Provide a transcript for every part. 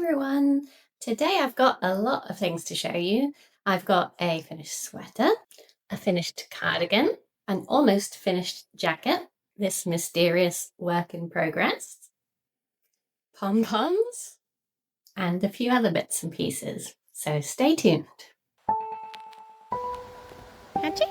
everyone! Today I've got a lot of things to show you. I've got a finished sweater, a finished cardigan, an almost finished jacket, this mysterious work in progress, pom-poms, and a few other bits and pieces. So stay tuned. Auntie?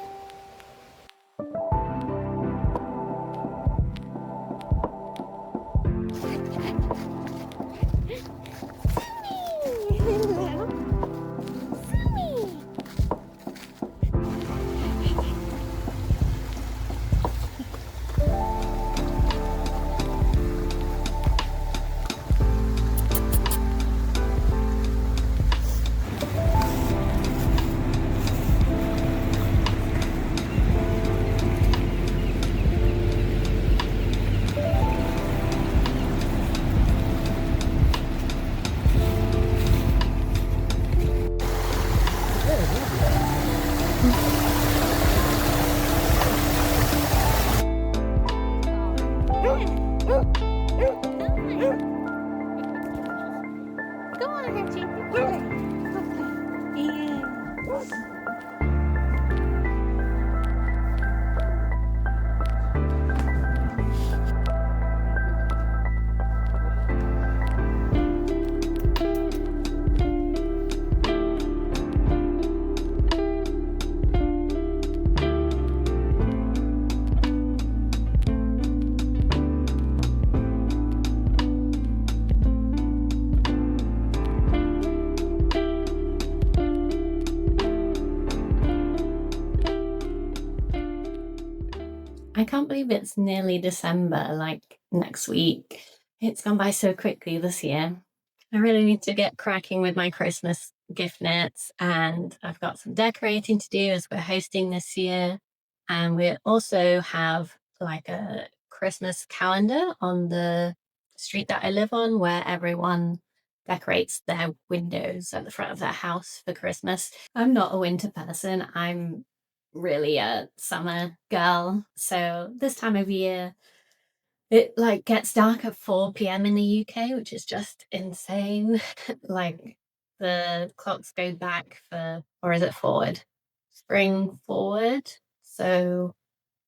Go on, Archie. I can't believe it's nearly December, like next week. It's gone by so quickly this year. I really need to get cracking with my Christmas gift knits, and I've got some decorating to do as we're hosting this year. And we also have like a Christmas calendar on the street that I live on where everyone decorates their windows at the front of their house for Christmas. I'm not a winter person. I'm really a summer girl. So this time of year, it like gets dark at 4 p.m. in the UK, which is just insane. Like the clocks go back for, or is it forward? Spring forward. So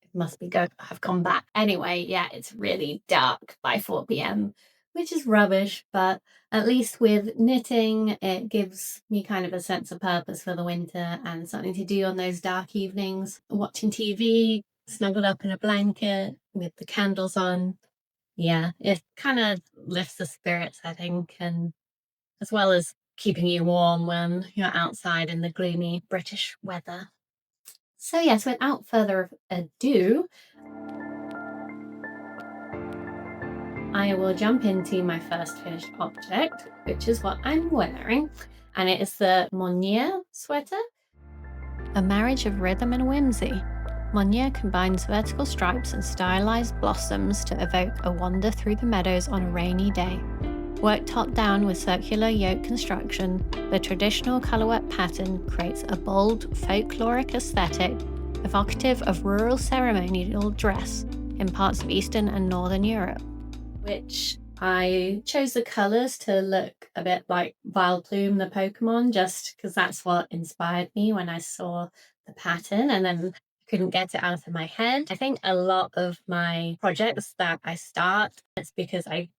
it must be have come back. Anyway, yeah, it's really dark by 4 p.m., which is rubbish, but at least with knitting, it gives me kind of a sense of purpose for the winter and something to do on those dark evenings. Watching TV, snuggled up in a blanket with the candles on. Yeah, it kind of lifts the spirits, I think, and as well as keeping you warm when you're outside in the gloomy British weather. So yes, without further ado, I will jump into my first finished object, which is what I'm wearing, and it is the Monnier sweater. A marriage of rhythm and whimsy, Monnier combines vertical stripes and stylized blossoms to evoke a wander through the meadows on a rainy day. Worked top down with circular yoke construction, the traditional colorwork pattern creates a bold, folkloric aesthetic evocative of rural ceremonial dress in parts of Eastern and Northern Europe. Which I chose the colors to look a bit like Vileplume, the Pokemon, just because that's what inspired me when I saw the pattern, and then couldn't get it out of my head. I think a lot of my projects that I start, it's because I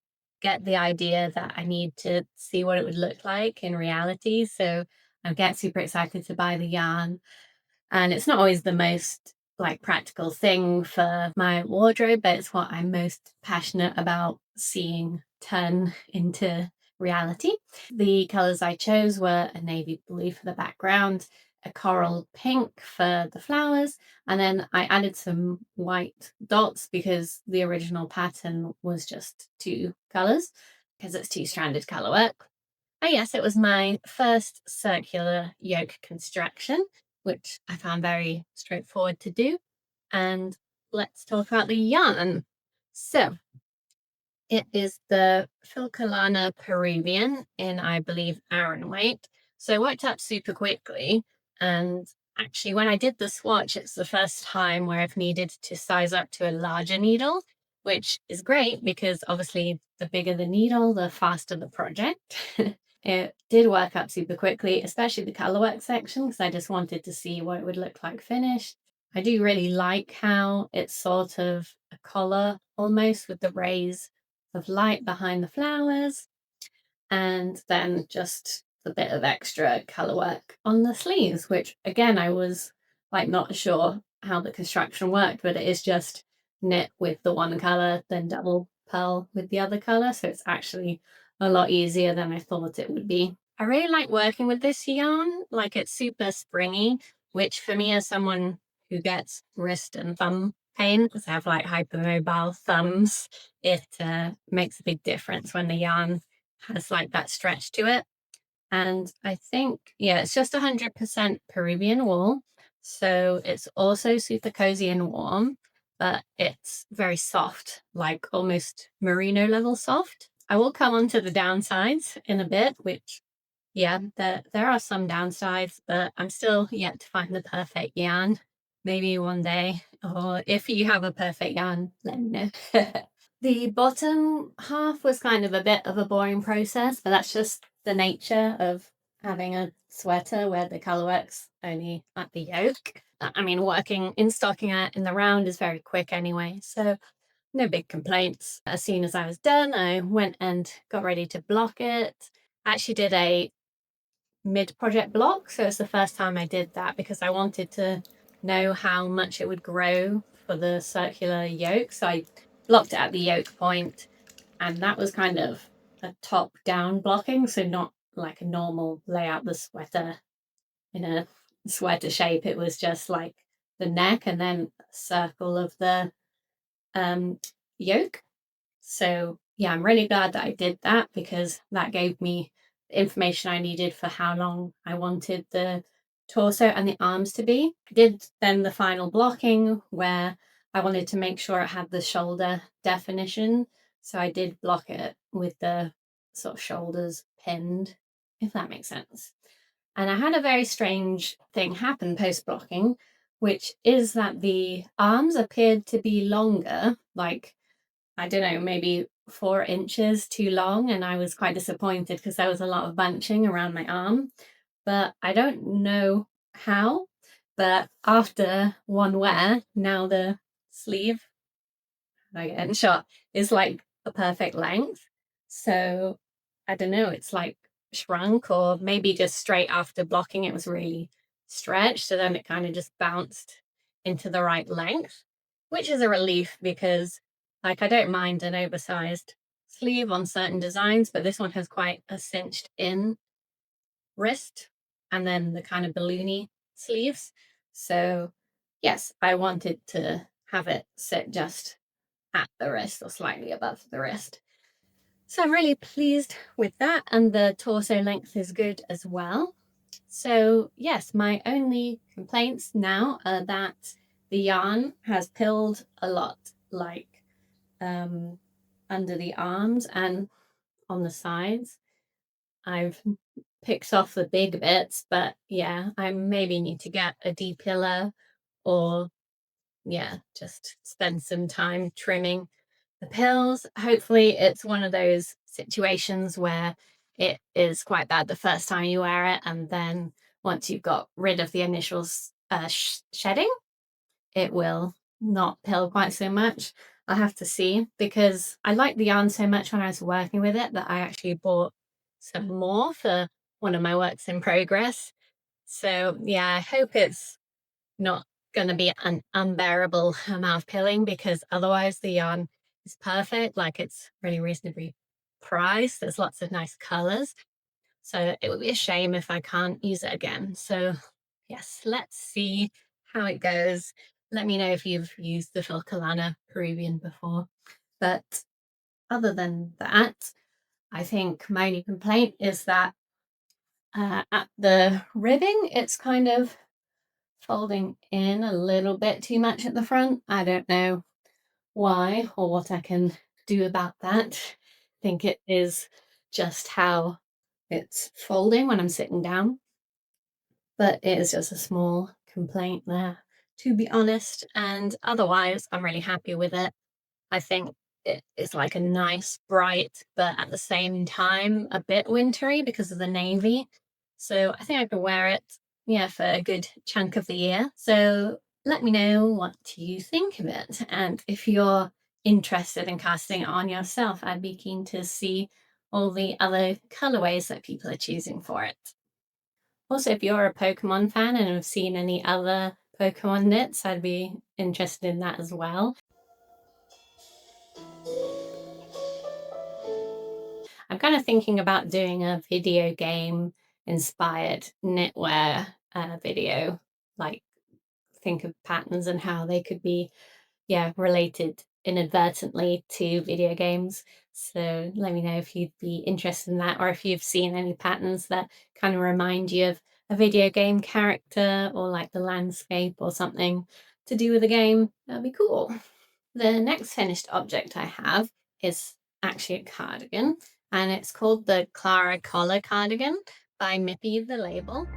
get the idea that I need to see what it would look like in reality. So I get super excited to buy the yarn. And it's not always the most like practical thing for my wardrobe, but it's what I'm most passionate about seeing turn into reality. The colors I chose were a navy blue for the background, a coral pink for the flowers, and then I added some white dots because the original pattern was just 2 colors because it's 2-stranded color work. And yes, it was my first circular yoke construction, which I found very straightforward to do. And let's talk about the yarn. So it is the Filcolana Peruvian in, I believe, Aran weight. So I worked up super quickly. And actually, when I did the swatch, it's the first time where I've needed to size up to a larger needle. which is great because obviously the bigger the needle, the faster the project. It did work up super quickly, especially the colorwork section, because I just wanted to see what it would look like finished. I do really like how it's sort of a collar almost with the rays of light behind the flowers, and then just a bit of extra colorwork on the sleeves, which again, I was like not sure how the construction worked, but it is just knit with the one color, then double purl with the other color. So it's actually a lot easier than I thought it would be. I really like working with this yarn, like it's super springy, which for me as someone who gets wrist and thumb pain, because I have like hypermobile thumbs, it makes a big difference when the yarn has like that stretch to it. And I think, yeah, it's just 100% Peruvian wool. So it's also super cozy and warm, but it's very soft, like almost merino level soft. I will come on to the downsides in a bit, which, yeah, there are some downsides, but I'm still yet to find the perfect yarn. Maybe one day, or if you have a perfect yarn, let me know. The bottom half was kind of a bit of a boring process, but that's just the nature of having a sweater where the colorwork's only at the yoke. I mean, working in stockinette in the round is very quick anyway, so no big complaints. As soon as I was done, I went and got ready to block it. I actually did a mid-project block, so it's the first time I did that because I wanted to know how much it would grow for the circular yoke. So I blocked it at the yoke point, and that was kind of a top-down blocking, so not like a normal layout the sweater in a sweater shape. It was just like the neck and then a circle of the yoke. So yeah, I'm really glad that I did that because that gave me the information I needed for how long I wanted the torso and the arms to be. I did then the final blocking where I wanted to make sure it had the shoulder definition. So I did block it with the sort of shoulders pinned, if that makes sense. And I had a very strange thing happen post blocking, which is that the arms appeared to be longer, like I don't know, maybe 4 inches too long. And I was quite disappointed because there was a lot of bunching around my arm. But I don't know how. But after one wear, now the sleeve, I get in shot, is like a perfect length. So I don't know, it's like shrunk, or maybe just straight after blocking it was really stretched. So then it kind of just bounced into the right length, which is a relief because like I don't mind an oversized sleeve on certain designs, but this one has quite a cinched in wrist and then the kind of balloony sleeves. So yes, I wanted to have it sit just at the wrist or slightly above the wrist. So I'm really pleased with that, and the torso length is good as well. So yes, my only complaints now are that the yarn has pilled a lot, like under the arms and on the sides. I've picked off the big bits, but yeah, I maybe need to get a depiller, or yeah, just spend some time trimming the pills. Hopefully it's one of those situations where it is quite bad the first time you wear it, and then once you've got rid of the initial shedding, it will not pill quite so much. I'll have to see, because I liked the yarn so much when I was working with it that I actually bought some more for one of my works in progress. So yeah, I hope it's not going to be an unbearable amount of pilling, because otherwise the yarn is perfect. Like it's really reasonably priced. There's lots of nice colors. So it would be a shame if I can't use it again. So yes, let's see how it goes. Let me know if you've used the Filcolana Peruvian before. But other than that, I think my only complaint is that at the ribbing, it's kind of folding in a little bit too much at the front. I don't know why or what I can do about that. I think it is just how it's folding when I'm sitting down, but it is just a small complaint there, to be honest. And otherwise, I'm really happy with it. I think it's like a nice bright, but at the same time a bit wintry because of the navy. So I think I could wear it, yeah, for a good chunk of the year. So let me know what you think of it. And if you're interested in casting it on yourself, I'd be keen to see all the other colorways that people are choosing for it. Also, if you're a Pokemon fan and have seen any other Pokemon knits, I'd be interested in that as well. I'm kind of thinking about doing a video game inspired knitwear video, like think of patterns and how they could be, yeah, related inadvertently to video games. So let me know if you'd be interested in that, or if you've seen any patterns that kind of remind you of a video game character or like the landscape or something to do with the game. That'd be cool. The next finished object I have is actually a cardigan, and it's called the Clara Collar Cardigan by Mippy the Label.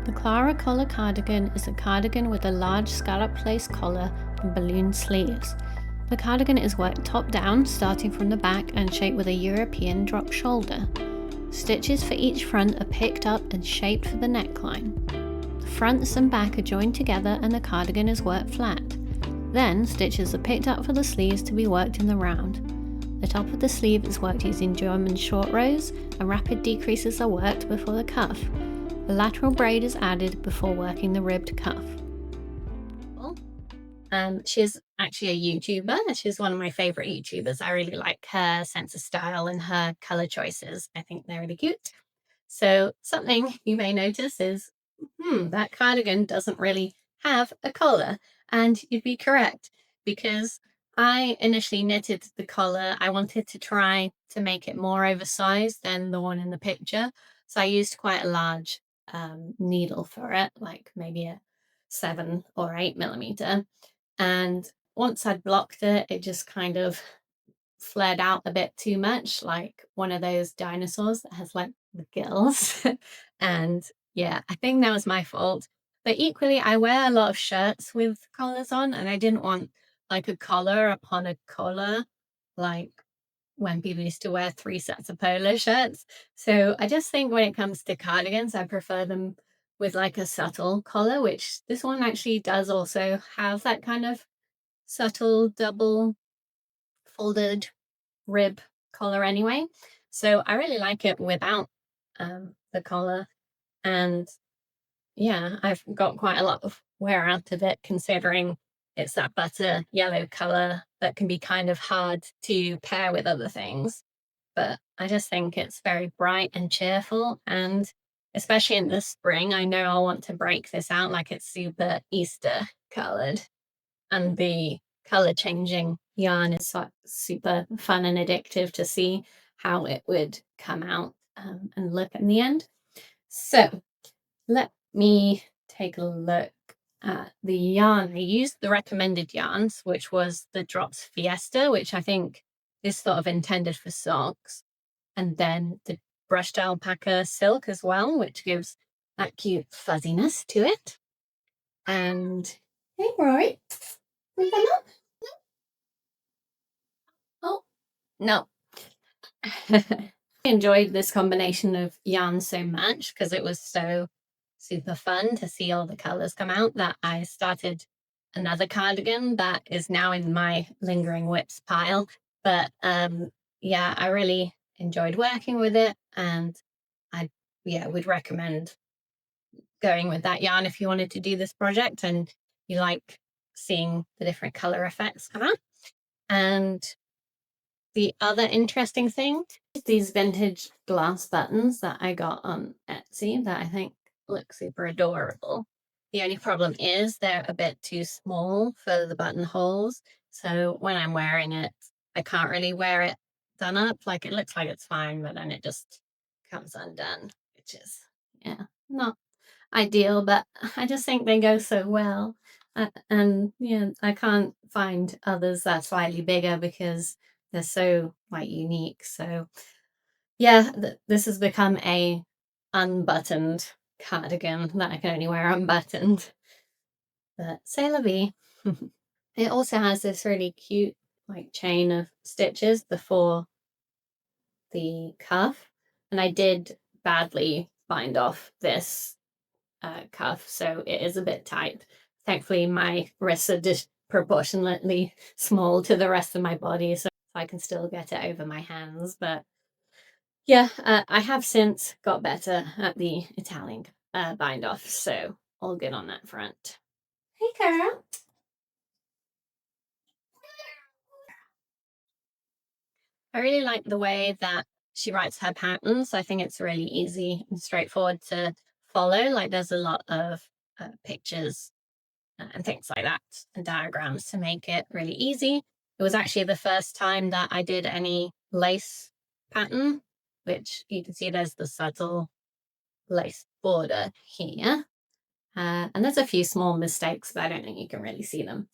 The Clara Collar cardigan is a cardigan with a large scallop lace collar and balloon sleeves. The cardigan is worked top down, starting from the back and shaped with a European drop shoulder. Stitches for each front are picked up and shaped for the neckline. The fronts and back are joined together and the cardigan is worked flat. Then, stitches are picked up for the sleeves to be worked in the round. The top of the sleeve is worked using German short rows, and rapid decreases are worked before the cuff. The lateral braid is added before working the ribbed cuff. She's actually a YouTuber. She's one of my favourite YouTubers. I really like her sense of style and her colour choices. I think they're really cute. So something you may notice is, that cardigan doesn't really have a collar. And you'd be correct, because I initially knitted the collar. I wanted to try to make it more oversized than the one in the picture. So I used quite a large needle for it, like maybe a 7 or 8 millimeter. And once I'd blocked it, it just kind of flared out a bit too much, like one of those dinosaurs that has like the gills. And yeah, I think that was my fault. But equally, I wear a lot of shirts with collars on, and I didn't want like a collar upon a collar, like when people used to wear 3 sets of polo shirts. So I just think when it comes to cardigans, I prefer them with like a subtle collar, which this one actually does also have that kind of subtle double folded rib collar anyway. So I really like it without the collar. And yeah, I've got quite a lot of wear out of it, considering it's that butter yellow color that can be kind of hard to pair with other things. But I just think it's very bright and cheerful. And especially in the spring, I know I want to break this out like it's super Easter colored. And the color changing yarn is super fun and addictive to see how it would come out and look in the end. So let me take a look at the yarn. I used the recommended yarns, which was the Drops Fiesta, which I think is sort of intended for socks, and then the brushed alpaca silk as well, which gives that cute fuzziness to it. And hey, Rory, we come up. Oh, no. I enjoyed this combination of yarns so much because it was so super fun to see all the colors come out that I started another cardigan that is now in my lingering whips pile. But yeah, I really enjoyed working with it, and I would recommend going with that yarn if you wanted to do this project and you like seeing the different color effects come out. And the other interesting thing is these vintage glass buttons that I got on Etsy that I think look super adorable. The only problem is they're a bit too small for the buttonholes. So when I'm wearing it, I can't really wear it done up. Like it looks like it's fine, but then it just comes undone, which is, yeah, not ideal, but I just think they go so well. And yeah, I can't find others that are slightly bigger because they're so like unique. So yeah, this has become a unbuttoned cardigan that I can only wear unbuttoned. But c'est la vie. It also has this really cute like chain of stitches before the cuff, and I did badly bind off this cuff, so it is a bit tight. Thankfully, my wrists are disproportionately small to the rest of my body, so I can still get it over my hands. But yeah, I have since got better at the Italian bind off, so all good on that front. Hey, Cara. I really like the way that she writes her patterns. I think it's really easy and straightforward to follow. Like there's a lot of pictures and things like that and diagrams to make it really easy. It was actually the first time that I did any lace pattern, which you can see there's the subtle lace border here. And there's a few small mistakes, but I don't think you can really see them.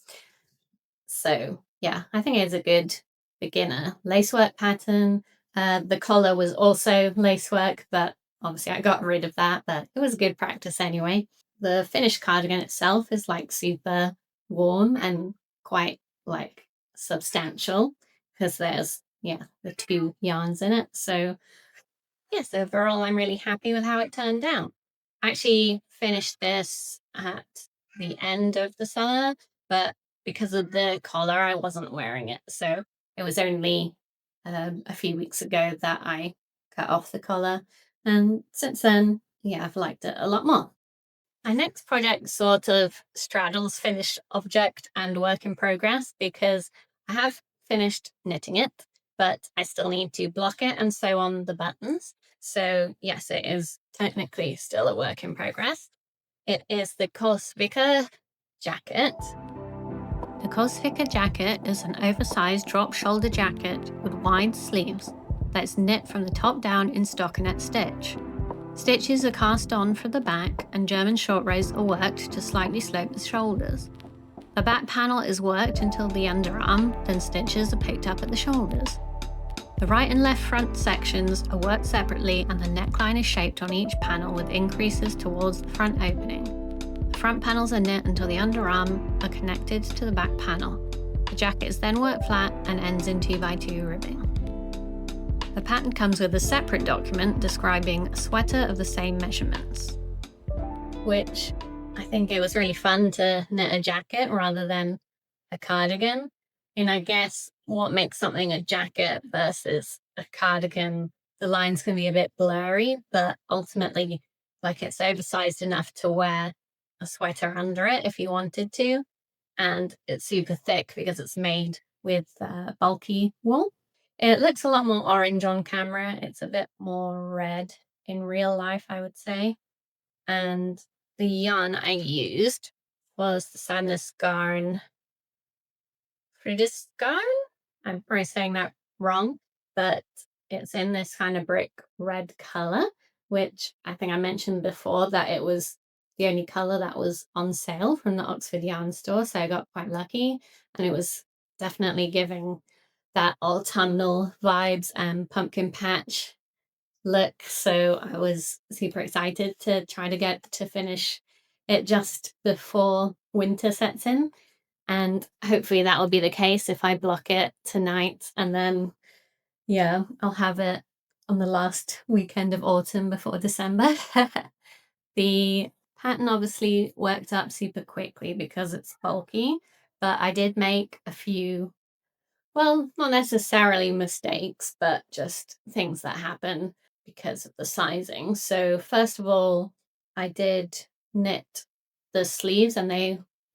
So yeah, I think it's a good beginner lacework pattern. The collar was also lacework, but obviously I got rid of that, but it was good practice anyway. The finished cardigan itself is like super warm and quite like substantial because there's, yeah, the two yarns in it. So yes, overall, I'm really happy with how it turned out. I actually finished this at the end of the summer, but because of the collar, I wasn't wearing it. So it was only a few weeks ago that I cut off the collar. And since then, yeah, I've liked it a lot more. My next project sort of straddles finished object and work in progress because I have finished knitting it, but I still need to block it and sew on the buttons. So yes, it is technically still a work in progress. It is the Cosvica jacket. The Cosvica jacket is an oversized drop shoulder jacket with wide sleeves that's knit from the top down in stockinette stitch. Stitches are cast on for the back and German short rows are worked to slightly slope the shoulders. The back panel is worked until the underarm, then stitches are picked up at the shoulders. The right and left front sections are worked separately and the neckline is shaped on each panel with increases towards the front opening. The front panels are knit until the underarm are connected to the back panel. The jacket is then worked flat and ends in 2x2 ribbing. The pattern comes with a separate document describing a sweater of the same measurements, which I think it was really fun to knit a jacket rather than a cardigan. And I guess what makes something a jacket versus a cardigan, the lines can be a bit blurry, but ultimately, like it's oversized enough to wear a sweater under it if you wanted to. And it's super thick because it's made with bulky wool. It looks a lot more orange on camera. It's a bit more red in real life, I would say. And the yarn I used was the Sadness Garn Garn. I'm probably saying that wrong, but it's in this kind of brick red color, which I think I mentioned before that it was the only color that was on sale from the Oxford Yarn store. So I got quite lucky and it was definitely giving that autumnal vibes and pumpkin patch look. So I was super excited to try to get to finish it just before winter sets in. And hopefully that will be the case if I block it tonight. And then, yeah, I'll have it on the last weekend of autumn before December. The pattern obviously worked up super quickly because it's bulky, but I did make a few, well, not necessarily mistakes, but just things that happen because of the sizing. So first of all, I did knit the sleeves and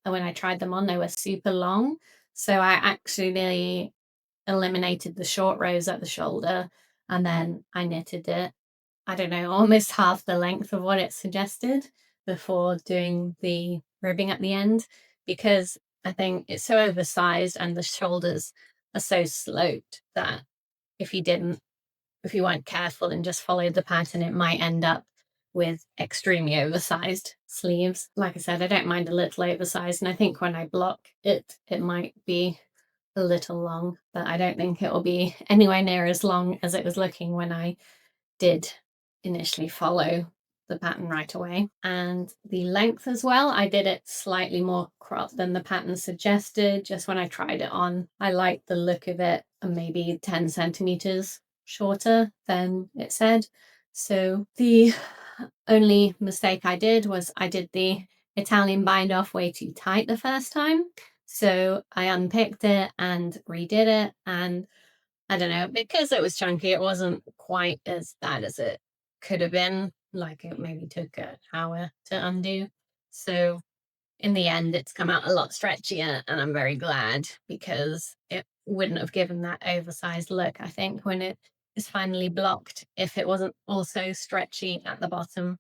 when I tried them on, they were super long. So I actually eliminated the short rows at the shoulder and then I knitted it, I don't know, almost half the length of what it suggested before doing the ribbing at the end because I think it's so oversized and the shoulders are so sloped that if you weren't careful and just followed the pattern, it might end up with extremely oversized sleeves. Like I said, I don't mind a little oversized, and I think when I block it, it might be a little long, but I don't think it will be anywhere near as long as it was looking when I did initially follow the pattern right away. And the length as well, I did it slightly more cropped than the pattern suggested. Just when I tried it on, I liked the look of it, and maybe 10 centimeters shorter than it said. So the only mistake I did was I did the Italian bind off way too tight the first time. So I unpicked it and redid it, and I don't know, because it was chunky, it wasn't quite as bad as it could have been. Like, it maybe took an hour to undo. So in the end, it's come out a lot stretchier, and I'm very glad, because it wouldn't have given that oversized look, I think, when it is finally blocked, if it wasn't also stretchy at the bottom.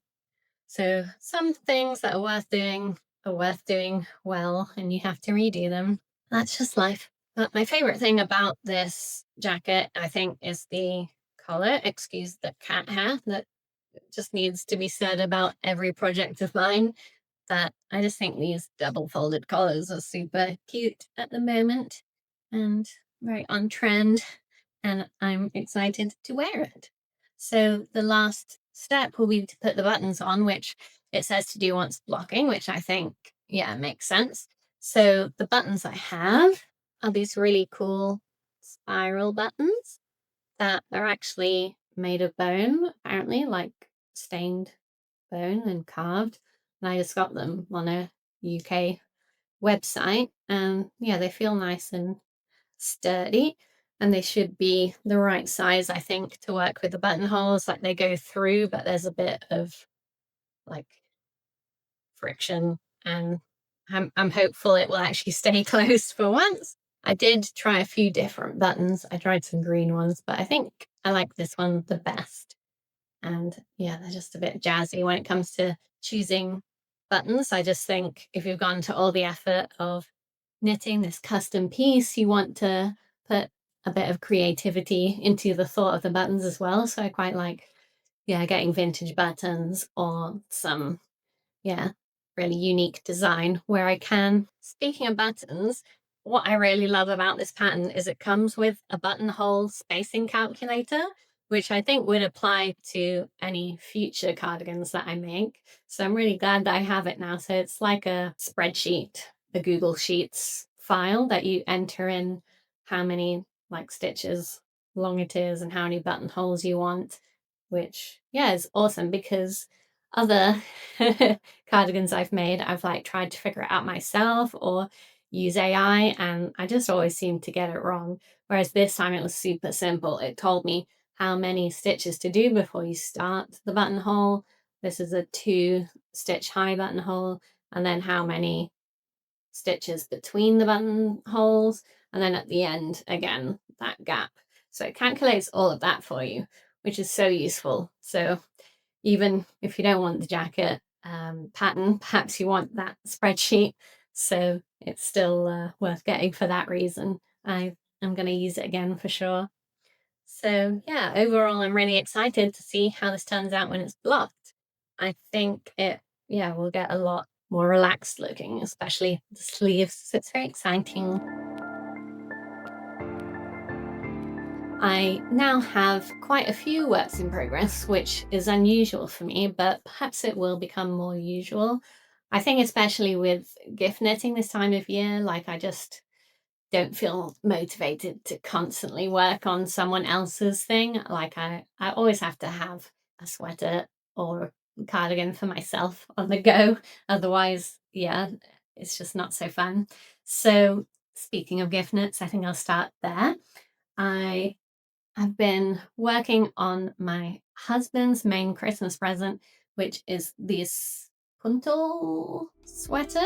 So some things that are worth doing well, and you have to redo them. That's just life. But my favorite thing about this jacket, I think, is the collar. Excuse the cat hair that just needs to be said about every project of mine. That I just think these double folded collars are super cute at the moment and very on trend, and I'm excited to wear it. So the last step will be to put the buttons on, which it says to do once blocking, which I think, yeah, makes sense. So the buttons I have are these really cool spiral buttons that are actually made of bone, apparently, like stained bone and carved. And I just got them on a UK website, and yeah, they feel nice and sturdy, and they should be the right size, I think, to work with the buttonholes. Like, they go through, but there's a bit of like friction, and I'm hopeful it will actually stay closed for once. I did try a few different buttons. I tried some green ones, but I think I like this one the best. And yeah, they're just a bit jazzy when it comes to choosing buttons. I just think if you've gone to all the effort of knitting this custom piece, you want to put a bit of creativity into the thought of the buttons as well. So I quite like, yeah, getting vintage buttons or some, yeah, really unique design where I can. Speaking of buttons, what I really love about this pattern is it comes with a buttonhole spacing calculator, which I think would apply to any future cardigans that I make. So I'm really glad that I have it now. So it's like a spreadsheet, a Google Sheets file that you enter in how many like stitches long it is and how many buttonholes you want, which, yeah, is awesome, because other cardigans I've made, I've like tried to figure it out myself or use AI, and I just always seem to get it wrong. Whereas this time it was super simple. It told me how many stitches to do before you start the buttonhole. This is a 2-stitch high buttonhole, and then how many stitches between the buttonholes, and then at the end again that gap. So it calculates all of that for you, which is so useful. So even if you don't want the jacket pattern, perhaps you want that spreadsheet. So it's still worth getting for that reason. I'm going to use it again for sure. So yeah, overall, I'm really excited to see how this turns out when it's blocked. I think it, yeah, will get a lot more relaxed looking, especially the sleeves. So it's very exciting. I now have quite a few works in progress, which is unusual for me, but perhaps it will become more usual. I think especially with gift knitting this time of year, like, I just don't feel motivated to constantly work on someone else's thing. Like, I always have to have a sweater or a cardigan for myself on the go. Otherwise, yeah, it's just not so fun. So speaking of gift knits, I think I'll start there. I've been working on my husband's main Christmas present, which is this puntal sweater.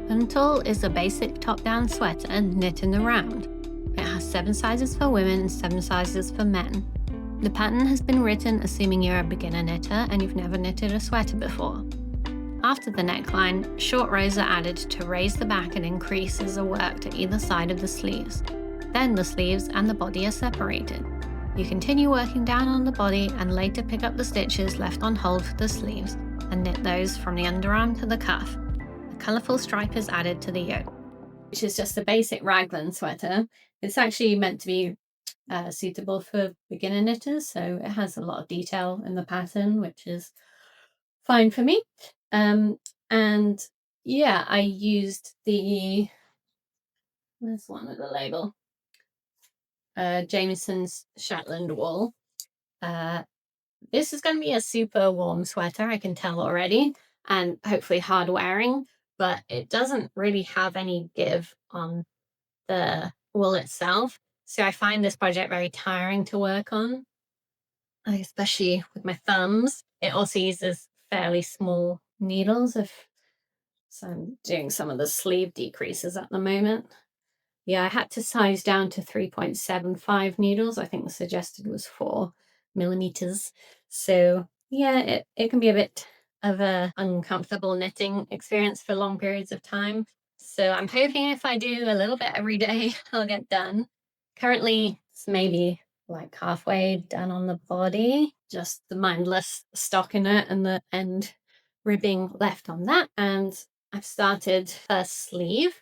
Puntal is a basic top-down sweater knit in the round. It has 7 sizes for women and 7 sizes for men. The pattern has been written assuming you're a beginner knitter and you've never knitted a sweater before. After the neckline, short rows are added to raise the back and increases are worked at either side of the sleeves. Then the sleeves and the body are separated. You continue working down on the body and later pick up the stitches left on hold for the sleeves and knit those from the underarm to the cuff. A colourful stripe is added to the yoke, which is just a basic raglan sweater. It's actually meant to be suitable for beginner knitters. So it has a lot of detail in the pattern, which is fine for me. And yeah, I used there's one with the label, Jameson's Shetland wool. This is going to be a super warm sweater, I can tell already, and hopefully hard wearing, but it doesn't really have any give on the wool itself. So I find this project very tiring to work on, especially with my thumbs. It also uses fairly small needles, so I'm doing some of the sleeve decreases at the moment. Yeah, I had to size down to 3.75 needles. I think the suggested was 4 millimeters. So yeah, it can be a bit of a uncomfortable knitting experience for long periods of time. So I'm hoping if I do a little bit every day, I'll get done. Currently, it's maybe like halfway done on the body, just the mindless stockinette and the end ribbing left on that. And I've started first sleeve.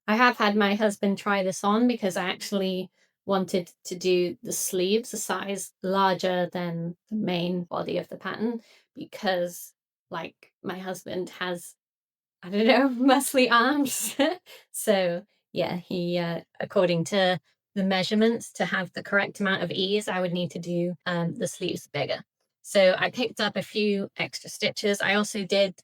I have had my husband try this on because I actually wanted to do the sleeves a size larger than the main body of the pattern, because like my husband has, I don't know, muscly arms. So yeah, he according to the measurements, to have the correct amount of ease, I would need to do the sleeves bigger. So I picked up a few extra stitches. I also did,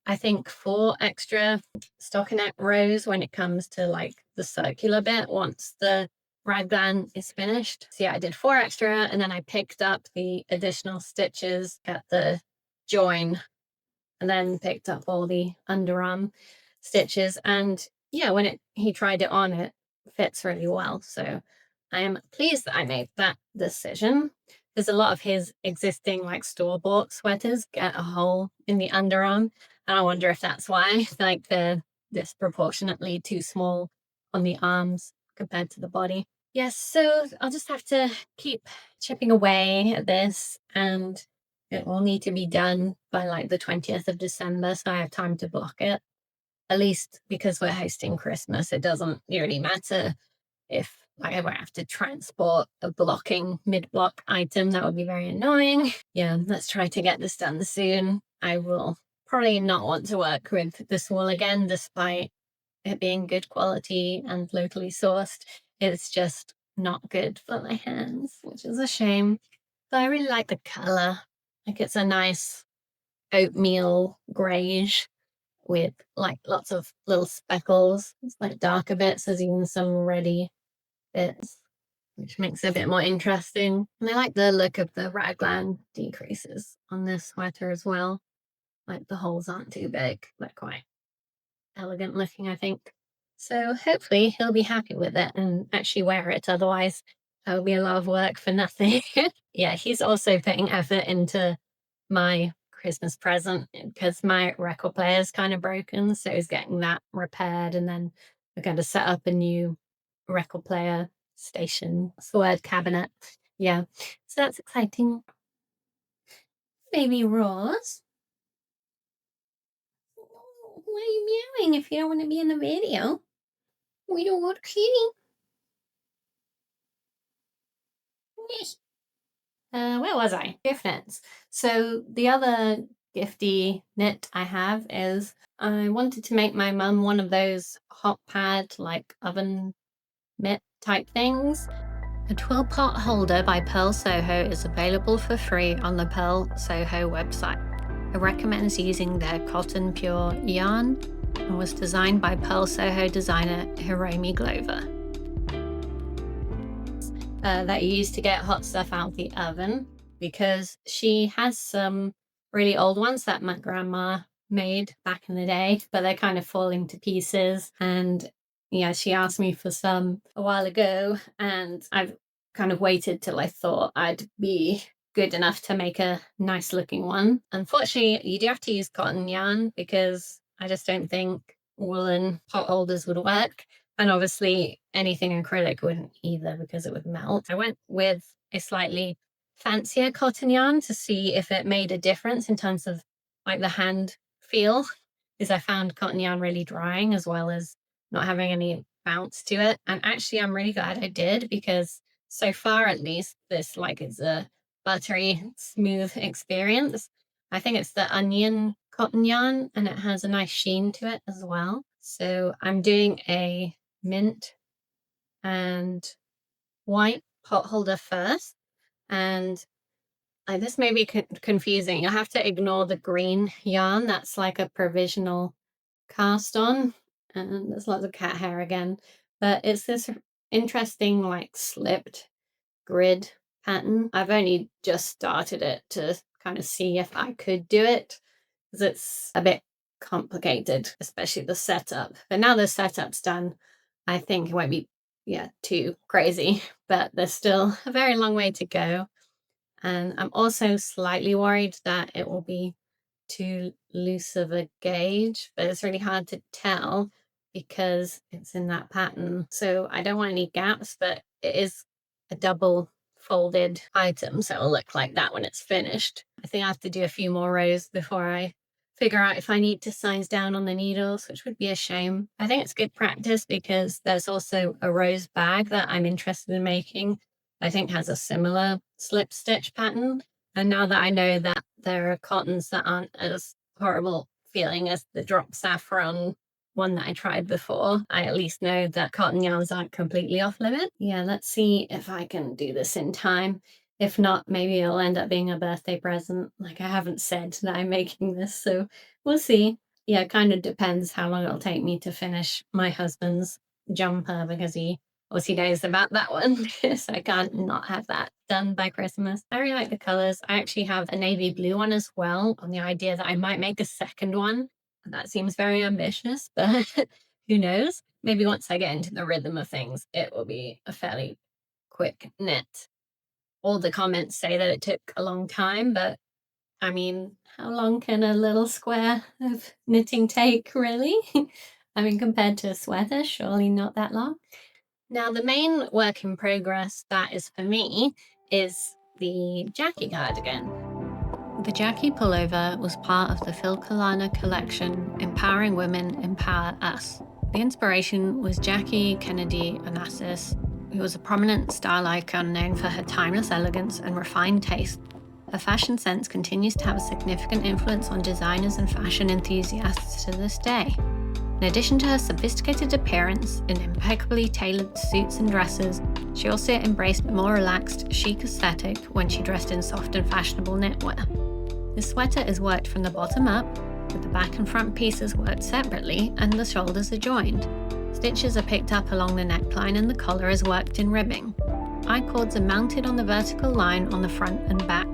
I think, 4 extra stockinette rows when it comes to like the circular bit once the raglan is finished. So yeah, I did 4 extra, and then I picked up the additional stitches at the join, and then picked up all the underarm stitches. And yeah, when he tried it on, it fits really well. So I am pleased that I made that decision. There's a lot of his existing like store-bought sweaters get a hole in the underarm, and I wonder if that's why like they're disproportionately too small on the arms compared to the body. Yes, so I'll just have to keep chipping away at this, and it will need to be done by like the 20th of December, so I have time to block it. At least because we're hosting Christmas, it doesn't really matter if I ever have to transport a blocking mid-block item. That would be very annoying. Yeah, let's try to get this done soon. I will probably not want to work with this wool again, despite it being good quality and locally sourced. It's just not good for my hands, which is a shame. But I really like the color. Like, it's a nice oatmeal greyish with like lots of little speckles. It's like darker bits. There's even some reddy bits, which makes it a bit more interesting. And I like the look of the raglan decreases on this sweater as well. Like, the holes aren't too big. They're quite elegant looking, I think. So hopefully he'll be happy with it and actually wear it. Otherwise, that would be a lot of work for nothing. Yeah, he's also putting effort into my Christmas present because my record player is kind of broken. So he's getting that repaired, and then we're going to set up a new record player station, word cabinet. Yeah, so that's exciting. Baby Rose, why are you meowing if you don't want to be in the video? We don't want kitty. Yes. Where was I? Gift knits. So the other gifty knit I have is I wanted to make my mum one of those hot pad, like oven mitt type things. A twill pot holder by Pearl Soho is available for free on the Pearl Soho website. It recommends using their cotton pure yarn and was designed by Pearl Soho designer Hiromi Clover. That you use to get hot stuff out of the oven, because she has some really old ones that my grandma made back in the day, but they're kind of falling to pieces. And yeah, she asked me for some a while ago, and I've kind of waited till I thought I'd be good enough to make a nice looking one. Unfortunately, you do have to use cotton yarn because I just don't think woolen pot holders would work. And obviously anything acrylic wouldn't either because it would melt. I went with a slightly fancier cotton yarn to see if it made a difference in terms of like the hand feel, because I found cotton yarn really drying as well as not having any bounce to it. And actually I'm really glad I did, because So far, at least, this like is a buttery, smooth experience. I think it's the onion cotton yarn and it has a nice sheen to it as well. So I'm doing a mint and white pot holder first. And this may be confusing. You'll have to ignore the green yarn. That's like a provisional cast on. And there's lots of cat hair again. But it's this interesting like slipped grid pattern. I've only just started it to kind of see if I could do it because it's a bit complicated, especially the setup. But now the setup's done, I think it won't be too crazy, but there's still a very long way to go. And I'm also slightly worried that it will be too loose of a gauge, but it's really hard to tell because it's in that pattern. So I don't want any gaps, but it is a double folded item, so it'll look like that when it's finished. I think I have to do a few more rows before I figure out if I need to size down on the needles, which would be a shame. I think it's good practice because there's also a rose bag that I'm interested in making. I think has a similar slip stitch pattern. And now that I know that there are cottons that aren't as horrible feeling as the drop saffron one that I tried before, I at least know that cotton yarns aren't completely off limit. Yeah, let's see if I can do this in time. If not, maybe it'll end up being a birthday present. Like I haven't said that I'm making this, so we'll see. Yeah, it kind of depends how long it'll take me to finish my husband's jumper because he obviously knows about that one. So I can't not have that done by Christmas. I really like the colors. I actually have a navy blue one as well, on the idea that I might make a second one. That seems very ambitious, but who knows? Maybe once I get into the rhythm of things, it will be a fairly quick knit. All the comments say that it took a long time, but I mean, how long can a little square of knitting take, really? I mean, compared to a sweater, surely not that long. Now, the main work in progress that is for me is the Jackie cardigan. The Jackie pullover was part of the Phil Kalana collection, Empowering Women, Empower Us. The inspiration was Jackie Kennedy Onassis, who was a prominent style icon known for her timeless elegance and refined taste. Her fashion sense continues to have a significant influence on designers and fashion enthusiasts to this day. In addition to her sophisticated appearance in impeccably tailored suits and dresses, she also embraced a more relaxed, chic aesthetic when she dressed in soft and fashionable knitwear. This sweater is worked from the bottom up, with the back and front pieces worked separately and the shoulders are joined. Stitches are picked up along the neckline and the collar is worked in ribbing. I-cords are mounted on the vertical line on the front and back.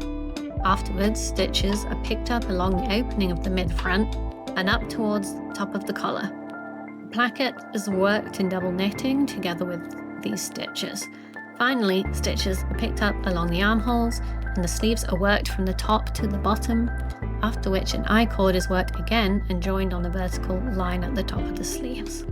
Afterwards, stitches are picked up along the opening of the mid-front and up towards the top of the collar. The placket is worked in double knitting together with these stitches. Finally, stitches are picked up along the armholes and the sleeves are worked from the top to the bottom, after which an I-cord is worked again and joined on the vertical line at the top of the sleeves.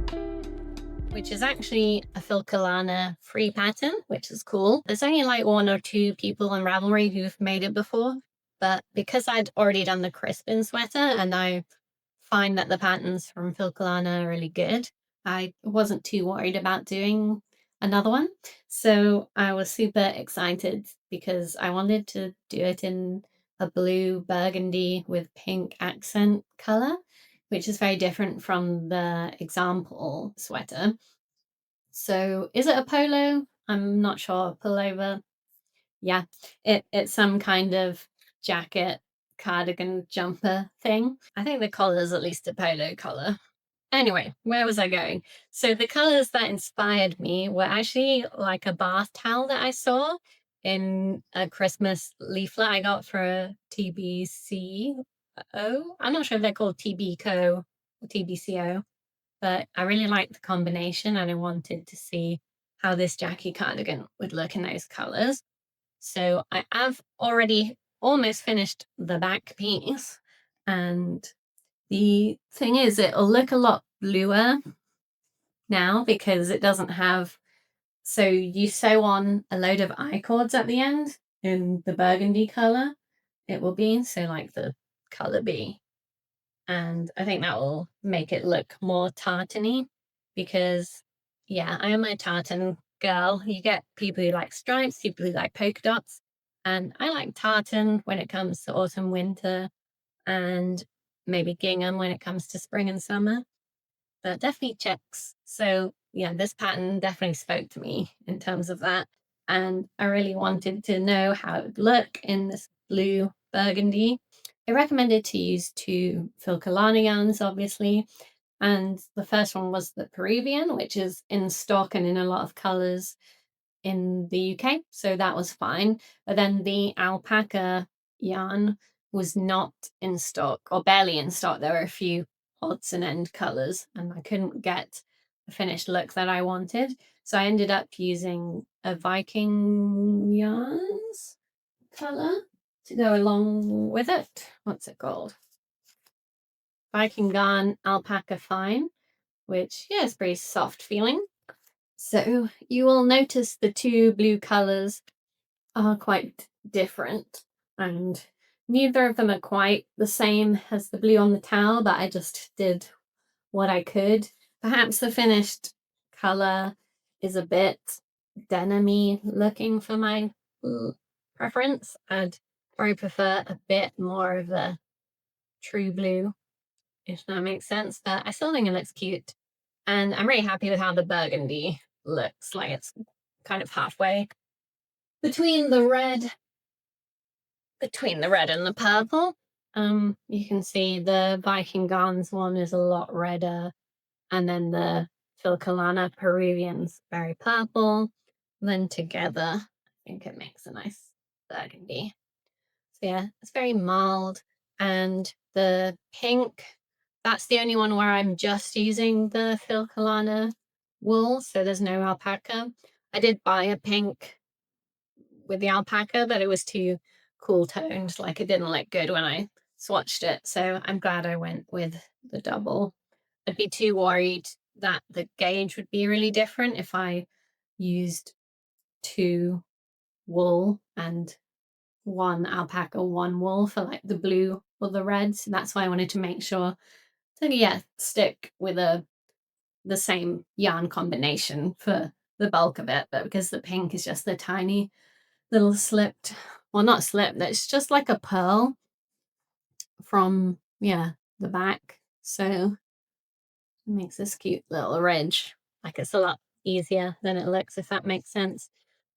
Which is actually a Phil Kalana free pattern, which is cool. There's only like 1 or 2 people on Ravelry who've made it before, but because I'd already done the Crispin sweater and I find that the patterns from Phil Kalana are really good, I wasn't too worried about doing another one. So I was super excited because I wanted to do it in a blue burgundy with pink accent color, which is very different from the example sweater. So is it a polo? I'm not sure. Pullover. Yeah, it's some kind of jacket, cardigan, jumper thing. I think the collar is at least a polo collar. Anyway, where was I going? So the colors that inspired me were actually like a bath towel that I saw in a Christmas leaflet I got for a TBCO. I'm not sure if they're called TBCO or TBCO, but I really liked the combination and I wanted to see how this Jackie cardigan would look in those colors. So I have already almost finished the back piece, and the thing is, it'll look a lot bluer now because it doesn't have. So you sew on a load of I-cords at the end in the burgundy color. It will be so like the color B, and I think that will make it look more tartany because, yeah, I am a tartan girl. You get people who like stripes, people who like polka dots, and I like tartan when it comes to autumn, winter, and maybe gingham when it comes to spring and summer, but definitely checks. So yeah, this pattern definitely spoke to me in terms of that. And I really wanted to know how it would look in this blue burgundy. I recommended to use 2 Filcolana yarns, obviously. And the first one was the Peruvian, which is in stock and in a lot of colors in the UK, so that was fine. But then the alpaca yarn was not in stock, or barely in stock. There were a few odds and end colors, and I couldn't get the finished look that I wanted. So I ended up using a Viking yarns color to go along with it. What's it called? Viking yarn alpaca fine, which yeah, is pretty soft feeling. So you will notice the 2 blue colors are quite different, and neither of them are quite the same as the blue on the towel, but I just did what I could. Perhaps the finished color is a bit denim-y looking for my preference. I'd probably prefer a bit more of the true blue, if that makes sense, but I still think it looks cute. And I'm really happy with how the burgundy looks, like it's kind of halfway between the red and the purple. You can see the Viking Gardens one is a lot redder, and then the Filcolana Peruvian's very purple. Then together, I think it makes a nice burgundy. So yeah, it's very mild. And the pink, that's the only one where I'm just using the Filcolana wool, so there's no alpaca. I did buy a pink with the alpaca, but it was too cool toned. Like it didn't look good when I swatched it. So I'm glad I went with the double. I'd be too worried that the gauge would be really different if I used 2 wool and 1 alpaca, 1 wool for like the blue or the reds. That's why I wanted to make sure to yeah, stick with the same yarn combination for the bulk of it, but because the pink is just the tiny little slipped, well, not slipped, that's just like a pearl from yeah, the back. So it makes this cute little ridge. Like it's a lot easier than it looks, if that makes sense.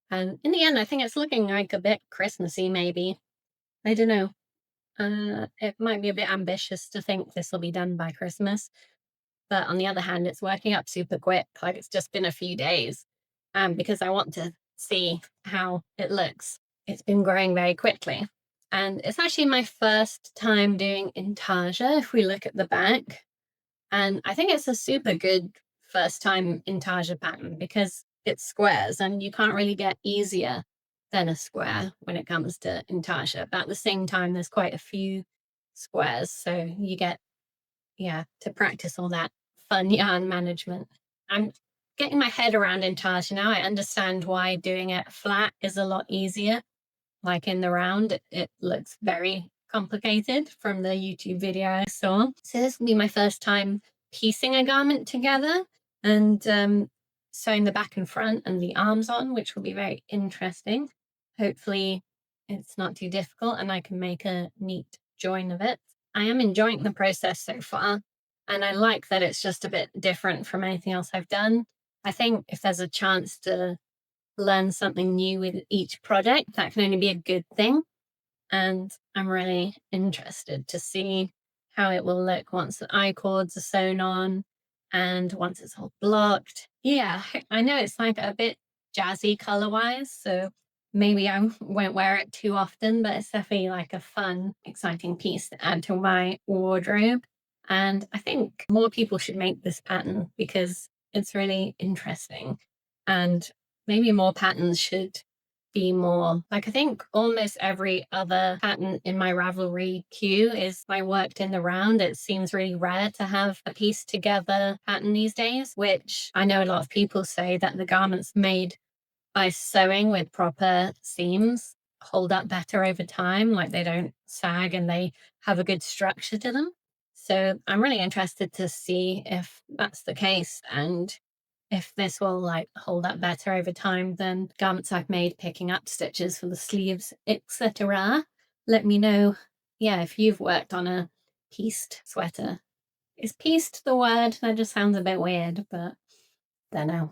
And in the end, I think it's looking like a bit Christmassy, maybe. I don't know. It might be a bit ambitious to think this will be done by Christmas. But on the other hand, it's working up super quick. Like it's just been a few days. Because I want to see how it looks. It's been growing very quickly. And it's actually my first time doing intarsia, if we look at the back. And I think it's a super good first time intarsia pattern because it's squares and you can't really get easier than a square when it comes to intarsia. But at the same time, there's quite a few squares. So you get, yeah, to practice all that fun yarn management. I'm getting my head around intarsia now. I understand why doing it flat is a lot easier. Like in the round, it looks very complicated from the YouTube video I saw. So this will be my first time piecing a garment together and sewing the back and front and the arms on, which will be very interesting. Hopefully it's not too difficult and I can make a neat join of it. I am enjoying the process so far, and I like that it's just a bit different from anything else I've done. I think if there's a chance to learn something new with each project, that can only be a good thing. And I'm really interested to see how it will look once the I cords are sewn on and once it's all blocked. Yeah, I know it's like a bit jazzy color wise, so maybe I won't wear it too often, but it's definitely like a fun, exciting piece to add to my wardrobe. And I think more people should make this pattern because it's really interesting. And maybe more patterns should be more like, I think almost every other pattern in my Ravelry queue is my worked in the round. It seems really rare to have a piece together pattern these days, which I know a lot of people say that the garments made by sewing with proper seams hold up better over time, like they don't sag and they have a good structure to them. So I'm really interested to see if that's the case and if this will like hold up better over time than garments I've made picking up stitches for the sleeves, etc. Let me know, yeah, if you've worked on a pieced sweater. Is pieced the word? That just sounds a bit weird, but don't know.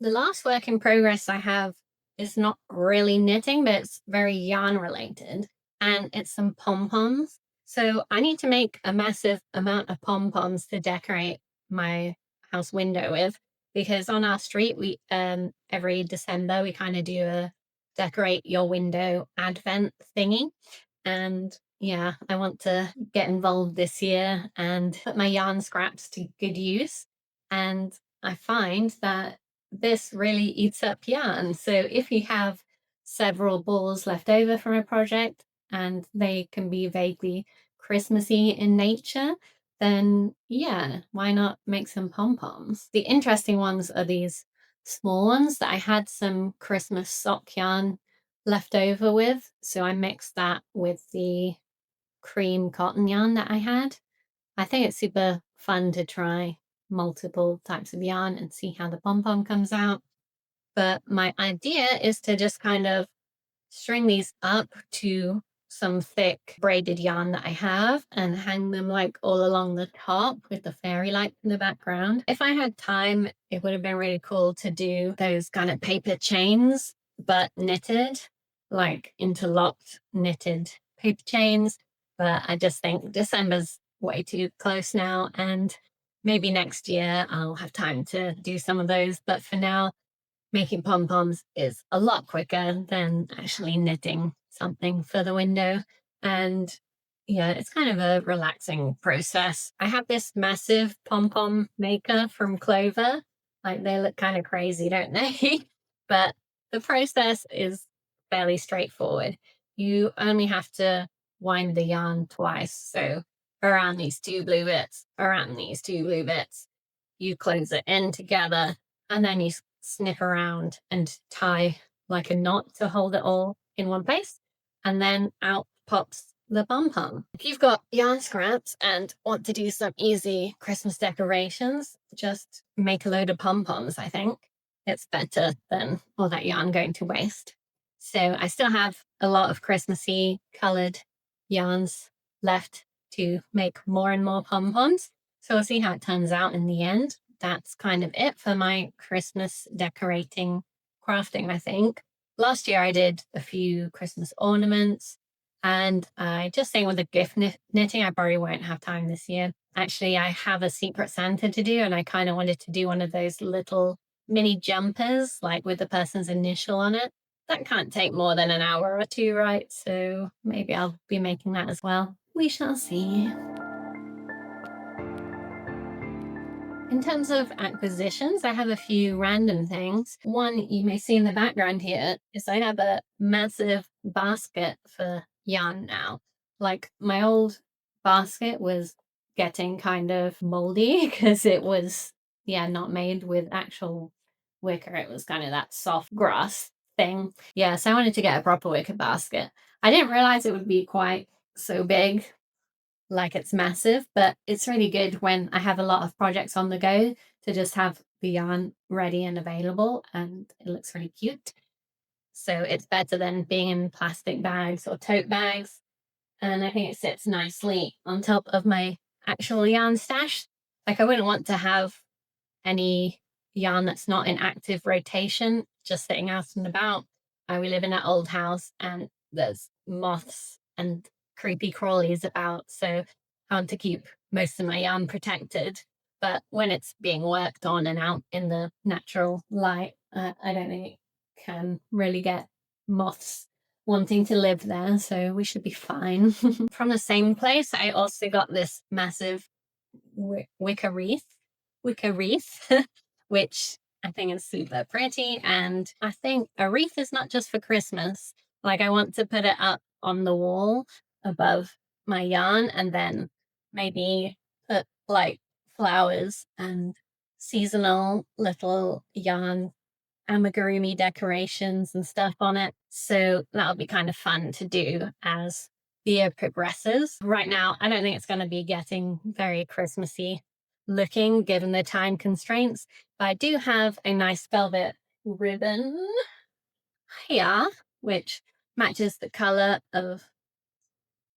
The last work in progress I have is not really knitting, but it's very yarn related, and it's some pom-poms. So I need to make a massive amount of pom-poms to decorate my house window with, because on our street we every December we kind of do a decorate your window advent thingy. And yeah, I want to get involved this year and put my yarn scraps to good use. And I find that this really eats up yarn. So if you have several balls left over from a project and they can be vaguely Christmassy in nature, then yeah, why not make some pom-poms? The interesting ones are these small ones that I had some Christmas sock yarn left over with. So I mixed that with the cream cotton yarn that I had. I think it's super fun to try multiple types of yarn and see how the pom-pom comes out. But my idea is to just kind of string these up to some thick braided yarn that I have and hang them like all along the top with the fairy lights in the background. If I had time, it would have been really cool to do those kind of paper chains, but knitted, like interlocked knitted paper chains. But I just think December's way too close now, and maybe next year I'll have time to do some of those. But for now, making pom-poms is a lot quicker than actually knitting something for the window. And yeah, it's kind of a relaxing process. I have this massive pom-pom maker from Clover. Like, they look kind of crazy, don't they? But the process is fairly straightforward. You only have to wind the yarn twice. So around these two blue bits, around these two blue bits, you close it in together, and then you snip around and tie like a knot to hold it all in one place, and then out pops the pom-pom. If you've got yarn scraps and want to do some easy Christmas decorations, just make a load of pom-poms. I think it's better than all that yarn going to waste. So I still have a lot of Christmassy colored yarns left to make more and more pom-poms. So we'll see how it turns out in the end. That's kind of it for my Christmas decorating crafting, I think. Last year I did a few Christmas ornaments, and I just think with the gift knitting, I probably won't have time this year. Actually, I have a Secret Santa to do, and I kind of wanted to do one of those little mini jumpers, like with the person's initial on it. That can't take more than an hour or two, right? So maybe I'll be making that as well. We shall see. In terms of acquisitions, I have a few random things. One you may see in the background here is I have a massive basket for yarn now. Like, my old basket was getting kind of moldy because it was, yeah, not made with actual wicker. It was kind of that soft grass thing. Yeah, so I wanted to get a proper wicker basket. I didn't realize it would be quite so big, like it's massive, but it's really good when I have a lot of projects on the go to just have the yarn ready and available, and it looks really cute. So it's better than being in plastic bags or tote bags. And I think it sits nicely on top of my actual yarn stash. Like, I wouldn't want to have any yarn that's not in active rotation just sitting out and about. We live in an old house and there's moths and creepy crawlies about, so I want to keep most of my yarn protected. But when it's being worked on and out in the natural light, I don't think it can really get moths wanting to live there, so we should be fine. From the same place, I also got this massive wicker wreath, which I think is super pretty. And I think a wreath is not just for Christmas. Like, I want to put it up on the wall above my yarn, and then maybe put like flowers and seasonal little yarn amigurumi decorations and stuff on it. So that'll be kind of fun to do as the year progresses. Right now, I don't think it's going to be getting very Christmassy. looking given the time constraints. But I do have a nice velvet ribbon here, which matches the color of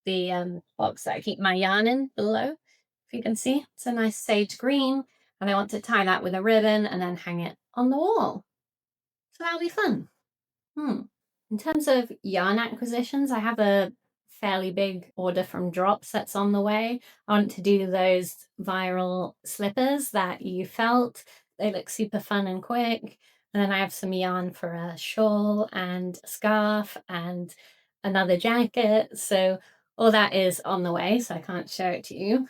the box that I keep my yarn in below. If you can see, it's a nice sage green, and I want to tie that with a ribbon and then hang it on the wall. So that'll be fun. In terms of yarn acquisitions, I have a fairly big order from Drops that's on the way. I want to do those viral slippers that you felt. They look super fun and quick. And then I have some yarn for a shawl and a scarf and another jacket. So all that is on the way, so I can't show it to you.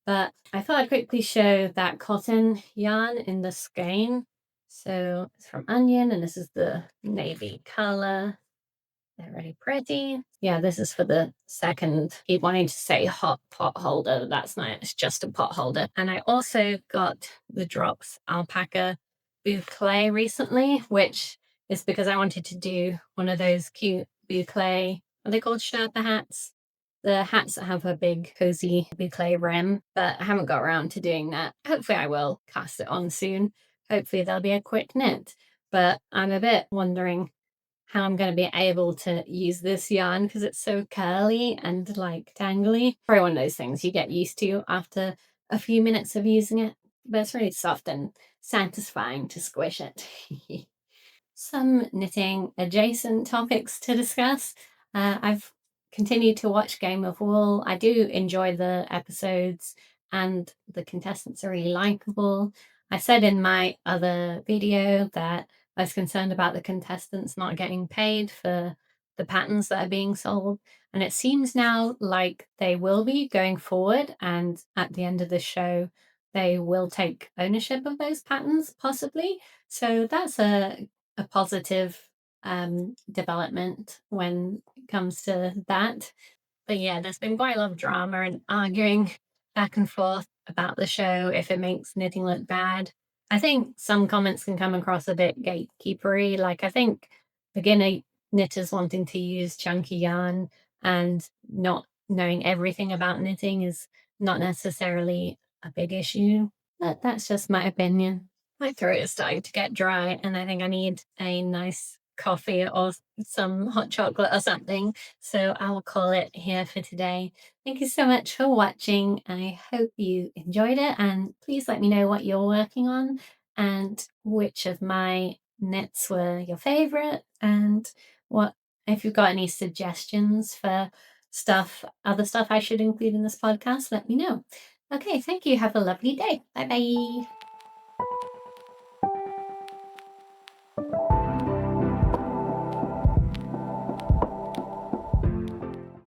But I thought I'd quickly show that cotton yarn in the skein. So it's from Onion, and this is the navy color. They're really pretty. Yeah, this is for the second. Keep wanting to say hot pot holder. That's not, it's just a pot holder. And I also got the Drops alpaca boucle recently, which is because I wanted to do one of those cute boucle, are they called Sherpa hats? The hats that have a big cozy boucle rim, but I haven't got around to doing that. Hopefully I will cast it on soon. Hopefully there'll be a quick knit, but I'm a bit wondering how I'm going to be able to use this yarn because it's so curly and like tangly. Probably one of those things you get used to after a few minutes of using it, but it's really soft and satisfying to squish it. Some knitting adjacent topics to discuss. I've continued to watch Game of Wool. I do enjoy the episodes and the contestants are really likable. I said in my other video that I was concerned about the contestants not getting paid for the patterns that are being sold. And it seems now like they will be going forward. And at the end of the show, they will take ownership of those patterns, possibly. So that's a positive development when it comes to that. But yeah, there's been quite a lot of drama and arguing back and forth about the show if it makes knitting look bad. I think some comments can come across a bit gatekeepery. Like, I think beginner knitters wanting to use chunky yarn and not knowing everything about knitting is not necessarily a big issue. But that's just my opinion. My throat is starting to get dry, and I think I need a nice coffee or some hot chocolate or something. So I will call it here for today. Thank you so much for watching. I hope you enjoyed it, and please let me know what you're working on and which of my knits were your favorite, and what if you've got any suggestions for other stuff I should include in this podcast, let me know. Okay, thank you. Have a lovely day. Bye bye.